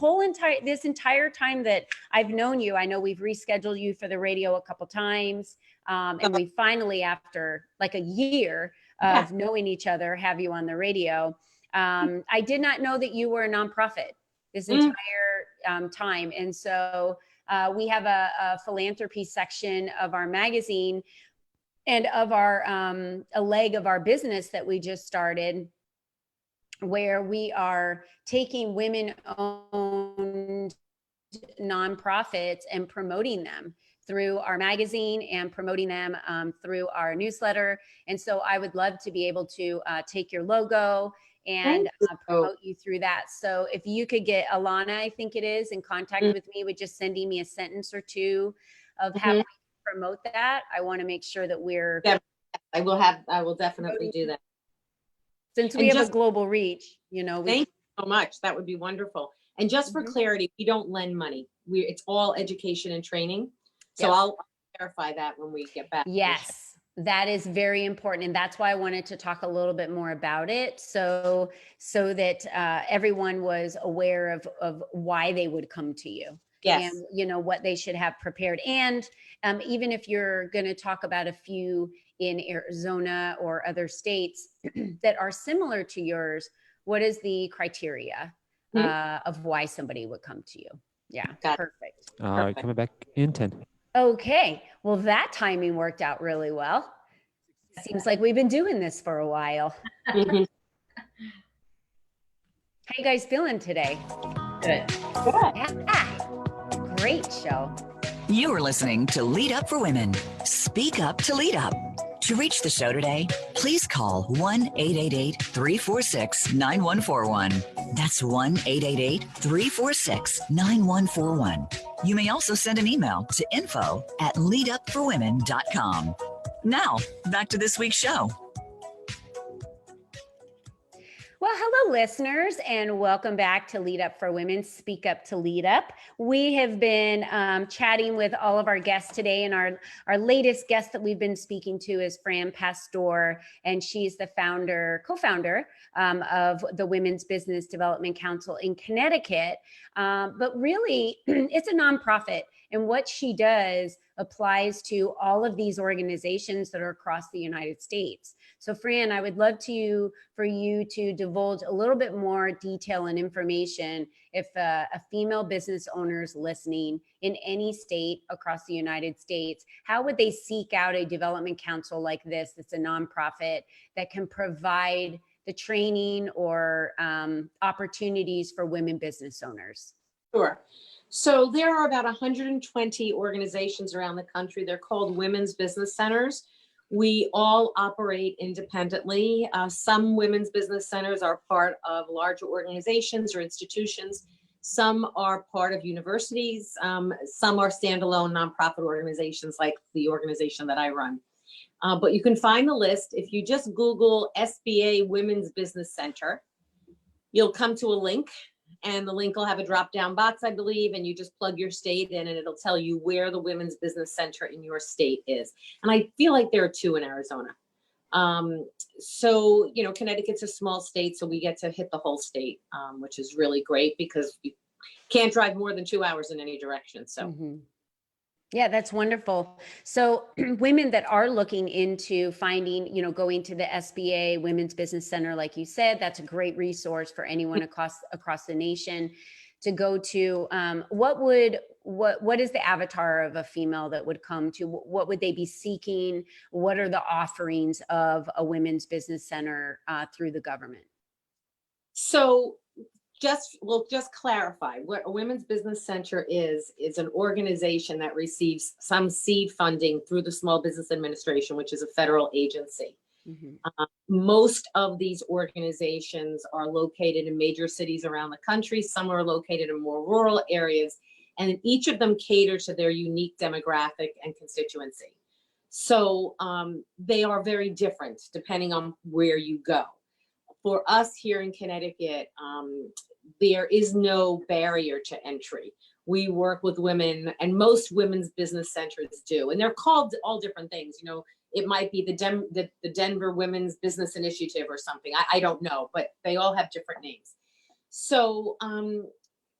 entire time that I've known you, I know we've rescheduled you for the radio a couple times. And we finally, after like a year of knowing each other, have you on the radio. I did not know that you were a nonprofit this entire time. And so we have a philanthropy section of our magazine and of our a leg of our business that we just started, where we are taking women-owned nonprofits and promoting them through our magazine and promoting them through our newsletter. And so I would love to be able to take your logo and promote you through that. So if you could get Alana, I think it is, in contact with me with just sending me a sentence or two of how we promote that. I want to make sure that we're. I will definitely do that. Since we have a global reach, Thank you so much. That would be wonderful. And just for clarity, we don't lend money. It's all education and training. So I'll clarify that when we get back. Yes, that is very important. And that's why I wanted to talk a little bit more about it. So that everyone was aware of why they would come to you. Yes. And what they should have prepared. And even if you're going to talk about a few in Arizona or other states that are similar to yours, what is the criteria of why somebody would come to you? Yeah, perfect. Perfect. Coming back in 10. Okay. Well, that timing worked out really well. Seems like we've been doing this for a while. Mhm. How you guys feeling today? Good. Yeah. Great show. You're listening to Lead Up for Women. Speak up to lead up. To reach the show today, please call 1-888-346-9141. That's 1-888-346-9141. You may also send an email to info@leadupforwomen.com. Now, back to this week's show. Well, hello, listeners, and welcome back to Lead Up for Women, Speak Up to Lead Up. We have been chatting with all of our guests today, and our latest guest that we've been speaking to is Fran Pastor, and she's the co-founder of the Women's Business Development Council in Connecticut. But really, it's a nonprofit, and what she does applies to all of these organizations that are across the United States. So Fran, I would love for you to divulge a little bit more detail and information if a female business owner is listening in any state across the United States. How would they seek out a development council like this that's a nonprofit that can provide the training or opportunities for women business owners? Sure. So there are about 120 organizations around the country. They're called Women's Business Centers. We all operate independently. Some women's business centers are part of larger organizations or institutions. Some are part of universities. Some are standalone nonprofit organizations like the organization that I run. But you can find the list. If you just Google SBA Women's Business Center, you'll come to a link. And the link will have a drop-down box, I believe, and you just plug your state in and it'll tell you where the Women's Business Center in your state is. And I feel like there are 2 in Arizona. So, Connecticut's a small state, so we get to hit the whole state, which is really great because you can't drive more than 2 hours in any direction. So. Mm-hmm. Yeah, that's wonderful. So women that are looking into finding, going to the SBA Women's Business Center, like you said, that's a great resource for anyone across the nation to go to. What is the avatar of a female that would come to? What would they be seeking? What are the offerings of a women's business center through the government? So we'll just clarify what a women's business center is an organization that receives some seed funding through the Small Business Administration, which is a federal agency. Mm-hmm. Most of these organizations are located in major cities around the country. Some are located in more rural areas, and each of them cater to their unique demographic and constituency. So they are very different depending on where you go. For us here in Connecticut, there is no barrier to entry. We work with women, and most women's business centers do, and they're called all different things. It might be the Denver Women's Business Initiative or something. I don't know, but they all have different names. So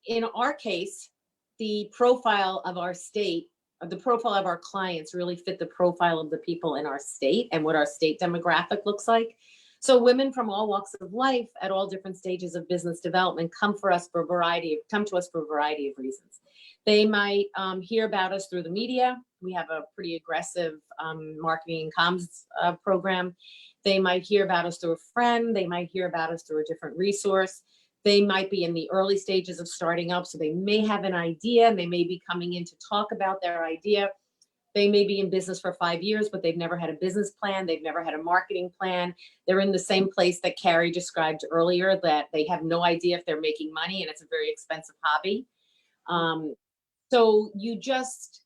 in our case, the profile of our state, the profile of our clients really fit the profile of the people in our state and what our state demographic looks like. So women from all walks of life at all different stages of business development come to us for a variety of reasons. They might hear about us through the media. We have a pretty aggressive marketing and comms program. They might hear about us through a friend. They might hear about us through a different resource. They might be in the early stages of starting up, so they may have an idea and they may be coming in to talk about their idea. They may be in business for 5 years, but they've never had a business plan. They've never had a marketing plan. They're in the same place that Carey described earlier, that they have no idea if they're making money and it's a very expensive hobby. So you just,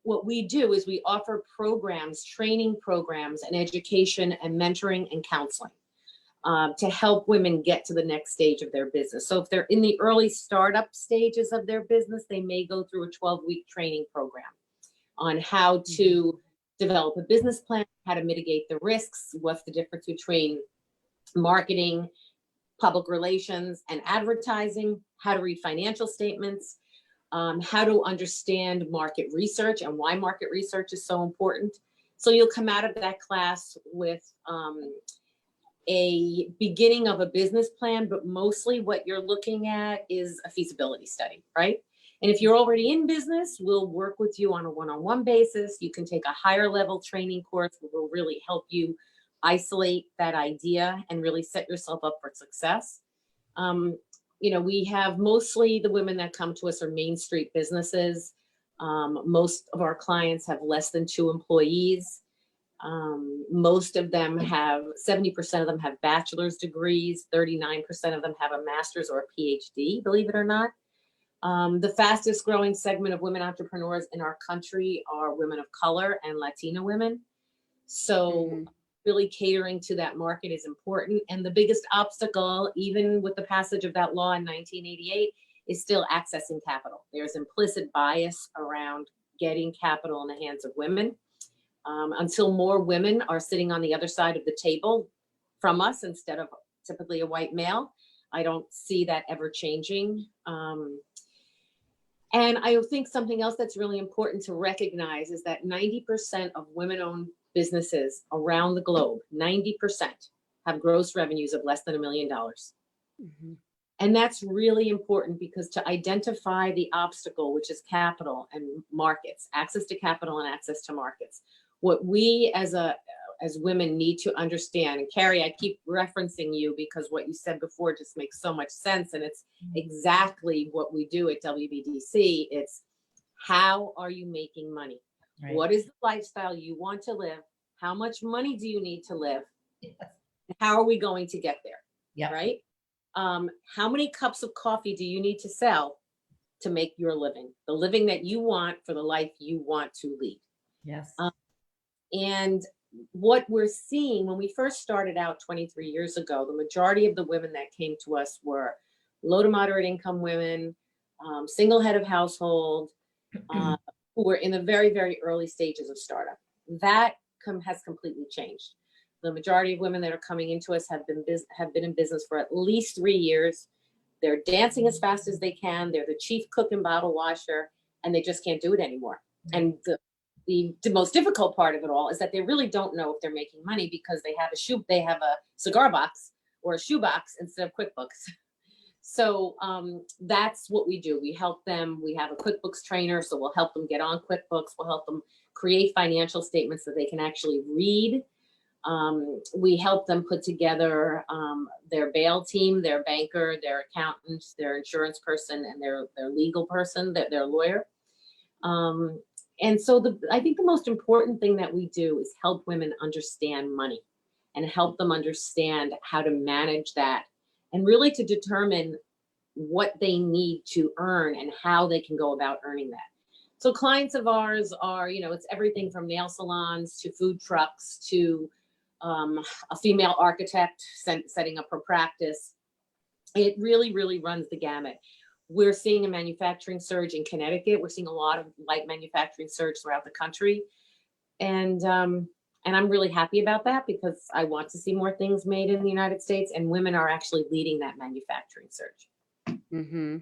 what we do is we offer programs, training programs, and education and mentoring and counseling to help women get to the next stage of their business. So if they're in the early startup stages of their business, they may go through a 12-week training program on how to develop a business plan, how to mitigate the risks, what's the difference between marketing, public relations, and advertising, how to read financial statements, how to understand market research and why market research is so important. So you'll come out of that class with a beginning of a business plan, but mostly what you're looking at is a feasibility study, right? And if you're already in business, we'll work with you on a one-on-one basis. You can take a higher level training course that will really help you isolate that idea and really set yourself up for success. We have mostly the women that come to us are Main Street businesses. Most of our clients have less than 2 employees. Most of them have, 70% of them have bachelor's degrees. 39% of them have a master's or a PhD, believe it or not. The fastest growing segment of women entrepreneurs in our country are women of color and Latina women. So really catering to that market is important. And the biggest obstacle, even with the passage of that law in 1988, is still accessing capital. There's implicit bias around getting capital in the hands of women. Until more women are sitting on the other side of the table from us instead of typically a white male, I don't see that ever changing. And I think something else that's really important to recognize is that 90% of women-owned businesses around the globe, 90% have gross revenues of less than $1 million. And that's really important because to identify the obstacle, which is capital and markets, access to capital and access to markets, what we as women need to understand, and Carey, I keep referencing you because what you said before just makes so much sense. And it's exactly what we do at WBDC. It's how are you making money? Right. What is the lifestyle you want to live? How much money do you need to live? Yes. How are we going to get there? Yeah. Right. How many cups of coffee do you need to sell to make your living? The living that you want for the life you want to lead. Yes. And what we're seeing when we first started out 23 years ago, the majority of the women that came to us were low to moderate income women, single head of household, who were in the very, very early stages of startup. That has completely changed. The majority of women that are coming into us have been in business for at least 3 years. They're dancing as fast as they can. They're the chief cook and bottle washer, and they just can't do it anymore. And the most difficult part of it all is that they really don't know if they're making money because they have a cigar box or a shoe box instead of QuickBooks. So that's what we do. We help them. We have a QuickBooks trainer, so we'll help them get on QuickBooks. We'll help them create financial statements that they can actually read. We help them put together their bail team, their banker, their accountant, their insurance person, and their legal person, their lawyer. And so I think the most important thing that we do is help women understand money and help them understand how to manage that and really to determine what they need to earn and how they can go about earning that. So clients of ours are, it's everything from nail salons to food trucks to a female architect setting up her practice. It really, really runs the gamut. We're seeing a manufacturing surge in Connecticut. We're seeing a lot of light manufacturing surge throughout the country. And I'm really happy about that because I want to see more things made in the United States, and women are actually leading that manufacturing surge. Mm-hmm.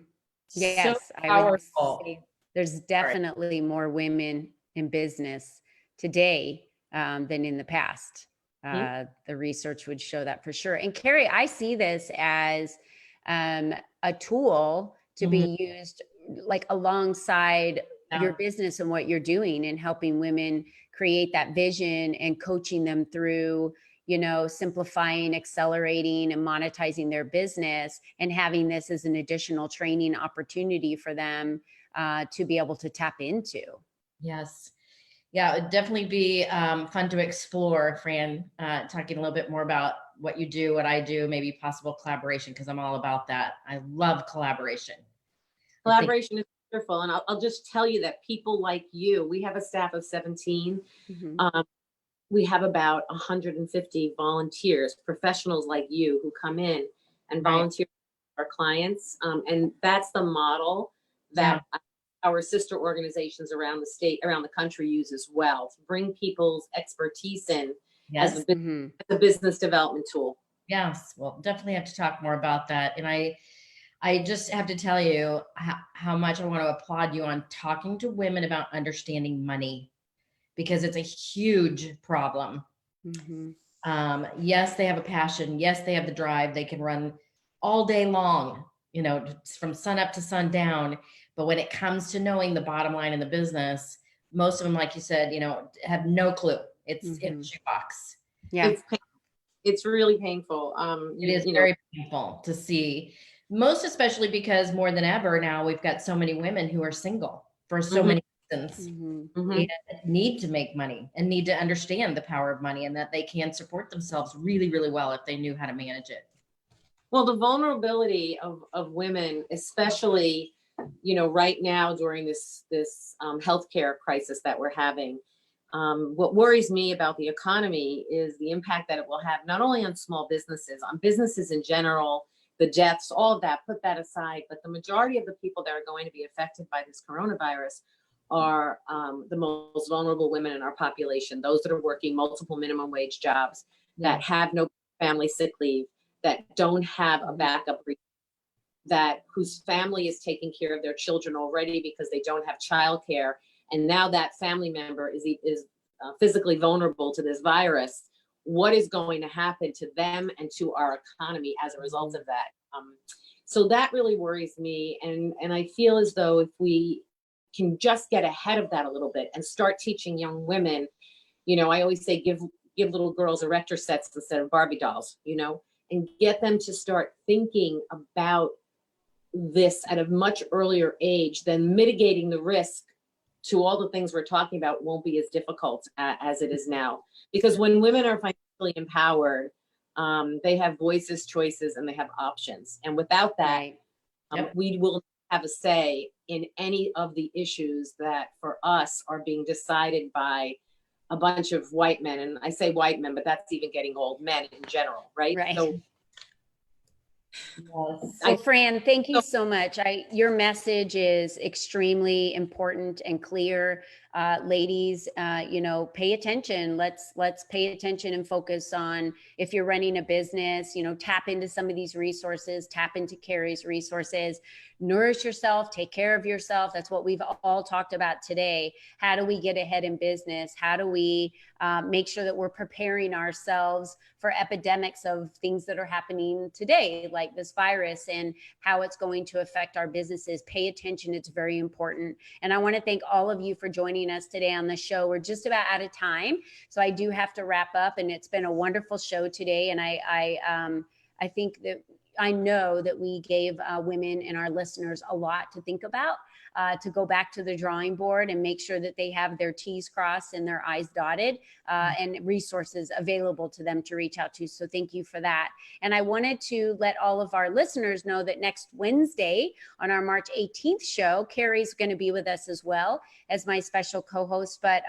Yes, so I would say there's definitely more women in business today than in the past. The research would show that for sure. And Carey, I see this as a tool to be used like alongside your business and what you're doing and helping women create that vision and coaching them through, simplifying, accelerating, and monetizing their business, and having this as an additional training opportunity for them to be able to tap into. Yes. Yeah, it'd definitely be fun to explore, Fran, talking a little bit more about what you do, what I do, maybe possible collaboration, because I'm all about that. I love collaboration. Collaboration is wonderful. And I'll just tell you that people like you, we have a staff of 17. We have about 150 volunteers, professionals like you who come in and volunteer for our clients. And that's the model that our sister organizations around the state, around the country use as well, to bring people's expertise in as a business development tool. Yes, well, definitely have to talk more about that. And I just have to tell you how much I want to applaud you on talking to women about understanding money, because it's a huge problem. Yes, they have a passion. Yes, they have the drive. They can run all day long, from sun up to sundown, But when it comes to knowing the bottom line in the business, most of them, like you said, have no clue. It's in a shoebox. Yeah. It's really painful. It is very painful to see, most especially because more than ever now we've got so many women who are single for so many reasons. And need to make money and need to understand the power of money and that they can support themselves really, really well if they knew how to manage it. Well, the vulnerability of women, especially, right now during this healthcare crisis that we're having, what worries me about the economy is the impact that it will have not only on small businesses, on businesses in general, the deaths, all of that, put that aside. But the majority of the people that are going to be affected by this coronavirus are the most vulnerable women in our population, those that are working multiple minimum wage jobs, that have no family sick leave, that don't have a backup, that whose family is taking care of their children already because they don't have childcare. And now that family member is physically vulnerable to this virus. What is going to happen to them and to our economy as a result of that? So that really worries me. And I feel as though if we can just get ahead of that a little bit and start teaching young women, I always say, give little girls erector sets instead of Barbie dolls, and get them to start thinking about this at a much earlier age, then mitigating the risk to all the things we're talking about won't be as difficult as it is now. Because when women are financially empowered, they have voices, choices, and they have options. And without that, we will have a say in any of the issues that for us are being decided by a bunch of white men. And I say white men, but that's even getting old, men in general, right? So, so Fran, thank you so much. Your message is extremely important and clear. Ladies, pay attention. Let's pay attention and focus on, if you're running a business, tap into some of these resources, tap into Carey's resources, nourish yourself, take care of yourself. That's what we've all talked about today. How do we get ahead in business? How do we make sure that we're preparing ourselves for epidemics of things that are happening today, like this virus, and how it's going to affect our businesses? Pay attention. It's very important. And I want to thank all of you for joining us today on the show. We're just about out of time, so I do have to wrap up, and it's been a wonderful show today. And I think that I know that we gave women and our listeners a lot to think about, to go back to the drawing board and make sure that they have their T's crossed and their I's dotted, and resources available to them to reach out to. So thank you for that. And I wanted to let all of our listeners know that next Wednesday on our March 18th show, Carey's going to be with us as well as my special co-host. But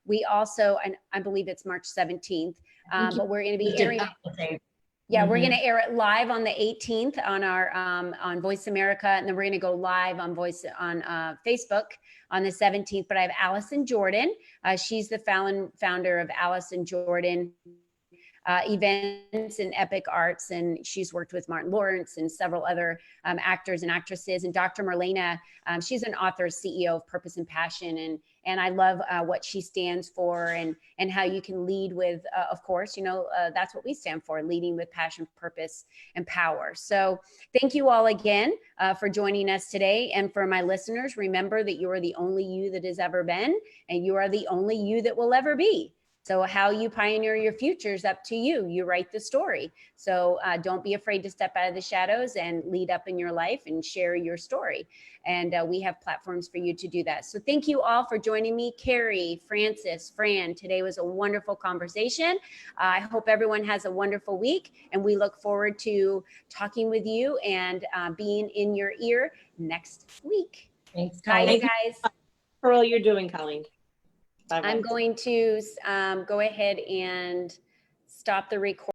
we also, and I believe it's March 17th, but we're going to be airing. Yeah, we're going to air it live on the 18th on our on Voice America, and then we're going to go live on Facebook on the 17th. But I have Allison Jordan. She's the founder of Allison Jordan Events and Epic Arts, and she's worked with Martin Lawrence and several other actors and actresses. And Dr. Marlena, she's an author, CEO of Purpose and Passion, and I love what she stands for, and how you can lead with, of course, that's what we stand for, leading with passion, purpose, and power. So thank you all again for joining us today. And for my listeners, remember that you are the only you that has ever been, and you are the only you that will ever be. So how you pioneer your future is up to you. You write the story. So don't be afraid to step out of the shadows and lead up in your life and share your story. And we have platforms for you to do that. So thank you all for joining me. Carey, Francis, Fran, today was a wonderful conversation. I hope everyone has a wonderful week, and we look forward to talking with you and being in your ear next week. Thanks, Bye, Colleen. guys. for all you're doing, Colleen. Bye-bye. I'm going to go ahead and stop the recording.